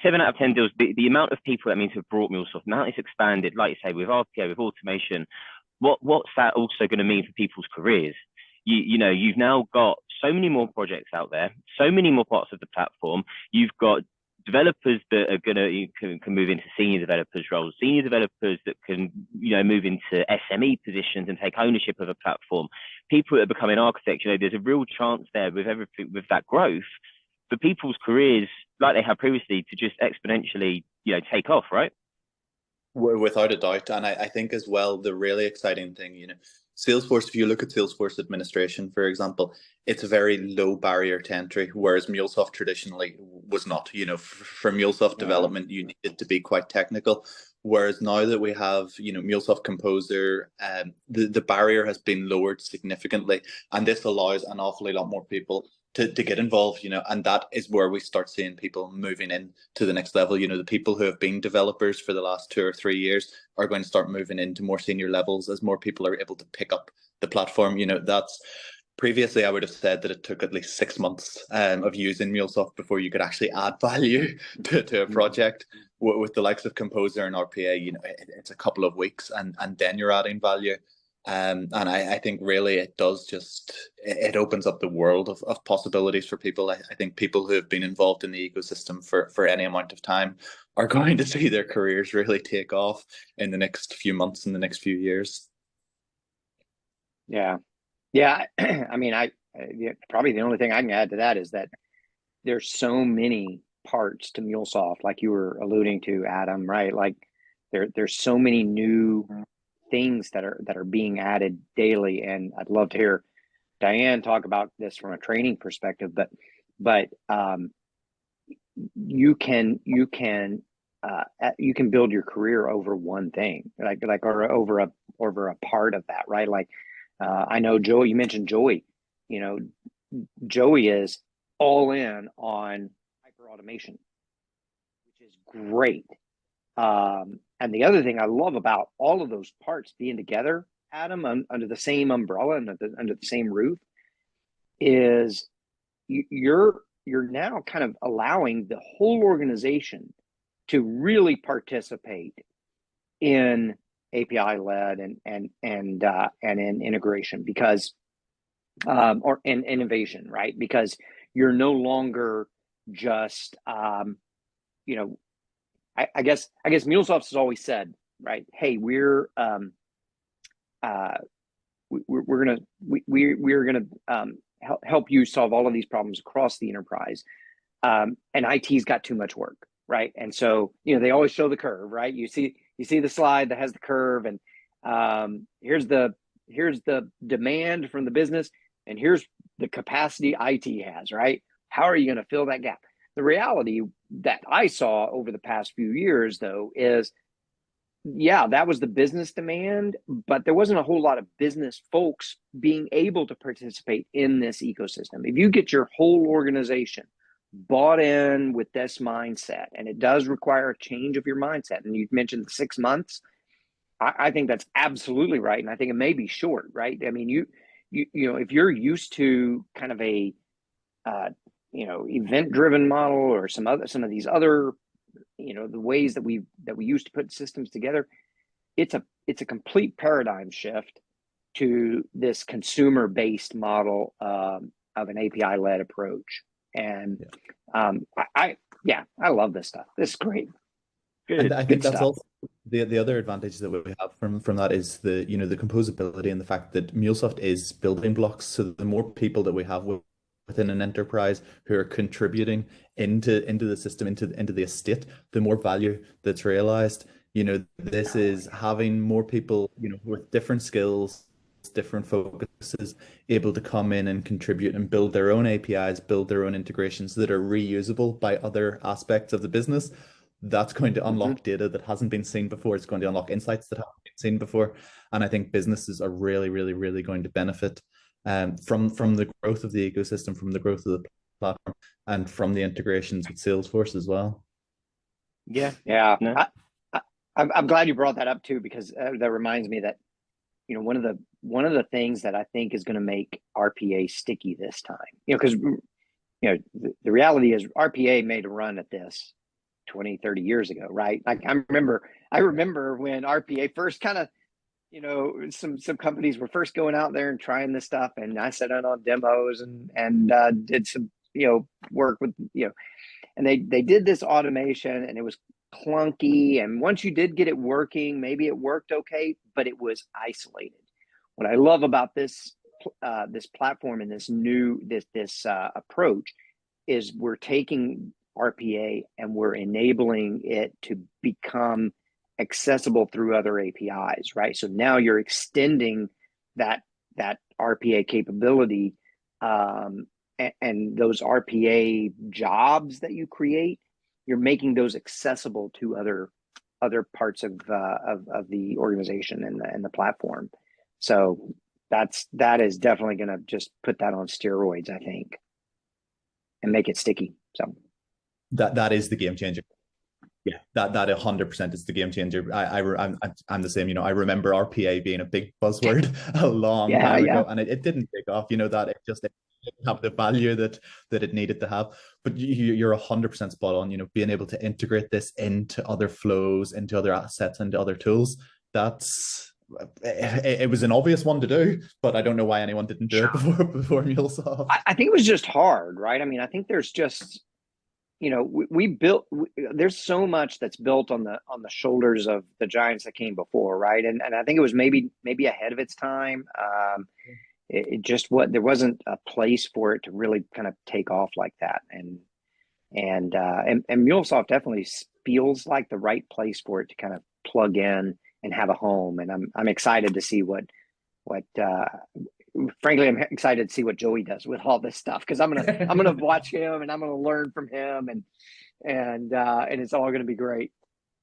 seven out of 10 deals, the amount of people that means have brought MuleSoft, now it's expanded, like you say, with RPA, with automation. What's that also going to mean for people's careers? You've now got so many more projects out there, so many more parts of the platform. You've got developers that are can move into senior developers roles, senior developers that can move into SME positions and take ownership of a platform. People that are becoming architects, there's a real chance there with everything, with that growth, for people's careers like they have previously to just exponentially take off, right? Without a doubt. And I think as well, the really exciting thing, Salesforce, if you look at Salesforce administration, for example, it's a very low barrier to entry, whereas MuleSoft traditionally was not. For MuleSoft development, you needed to be quite technical. Whereas now that we have, MuleSoft Composer, the barrier has been lowered significantly. And this allows an awfully lot more people to get involved, and that is where we start seeing people moving in to the next level. The people who have been developers for the last 2 or 3 years are going to start moving into more senior levels as more people are able to pick up the platform. That's previously I would have said that it took at least 6 months of using MuleSoft before you could actually add value to a project. With the likes of Composer and RPA, it's a couple of weeks and then you're adding value. And I think really it opens up the world of possibilities for people. I think people who have been involved in the ecosystem for any amount of time are going to see their careers really take off in the next few months, in the next few years. Yeah. I mean, probably the only thing I can add to that is that there's so many parts to MuleSoft, like you were alluding to, Adam, right? Like there's so many new things that are being added daily, and I'd love to hear Diane talk about this from a training perspective. But you can build your career over one thing, or over a part of that, right? Like I know Joey. You mentioned Joey. Joey is all in on hyper automation, which is great. And the other thing I love about all of those parts being together, Adam, under the same umbrella and under the same roof, is you're now kind of allowing the whole organization to really participate in API led and in integration, because or in innovation, right? Because you're no longer just I guess MuleSoft has always said, right? Hey, we're gonna help you solve all of these problems across the enterprise, and IT's got too much work, right? And so they always show the curve, right? You see the slide that has the curve, and here's the demand from the business, and here's the capacity IT has, right? How are you going to fill that gap? The reality that I saw over the past few years, though, is that was the business demand, but there wasn't a whole lot of business folks being able to participate in this ecosystem. If you get your whole organization bought in with this mindset, and it does require a change of your mindset, and you mentioned the 6 months, I think that's absolutely right, and I think it may be short, right? I mean, you if you're used to kind of a event-driven model, or some of these other, the ways that we used to put systems together, it's a complete paradigm shift to this consumer-based model of an API-led approach. And I love this stuff. This is great. Good, I think that's also the other advantage that we have from that is the the composability and the fact that MuleSoft is building blocks. So the more people that we have within an enterprise who are contributing into the system, into the estate, the more value that's realized. This is having more people, with different skills, different focuses, able to come in and contribute and build their own APIs, build their own integrations that are reusable by other aspects of the business. That's going to unlock data that hasn't been seen before. It's going to unlock insights that haven't been seen before. And I think businesses are really, really, really going to benefit from the growth of the ecosystem, from the growth of the platform, and from the integrations with Salesforce as well. Yeah. I'm glad you brought that up too, because that reminds me that one of the things that I think is going to make RPA sticky this time, because the reality is RPA made a run at this 20, 30 years ago, right? Like I remember when RPA first kind of, some companies were first going out there and trying this stuff, and I sat in on demos and did some, work with, and they did this automation, and it was clunky. And once you did get it working, maybe it worked okay, but it was isolated. What I love about this platform and this new approach is we're taking RPA and we're enabling it to become accessible through other APIs, right? So now you're extending that RPA capability, and those RPA jobs that you create, you're making those accessible to other parts of the organization and the platform. So that is definitely going to just put that on steroids, I think, and make it sticky. So that is the game changer. Yeah, that 100% is the game changer. I'm the same. I remember RPA being a big buzzword a long time ago, and it didn't take off. That it didn't have the value that it needed to have. But you're 100% spot on. Being able to integrate this into other flows, into other assets, into other tools. It was an obvious one to do, but I don't know why anyone didn't do it before MuleSoft. I think it was just hard, right? I mean, I think there's just, there's so much that's built on the shoulders of the giants that came before, right? And I think it was maybe ahead of its time. There wasn't a place for it to really kind of take off like that, and MuleSoft definitely feels like the right place for it to kind of plug in and have a home. And I'm excited to see frankly, I'm excited to see what Joey does with all this stuff, because I'm gonna watch him and I'm gonna learn from him, and it's all gonna be great.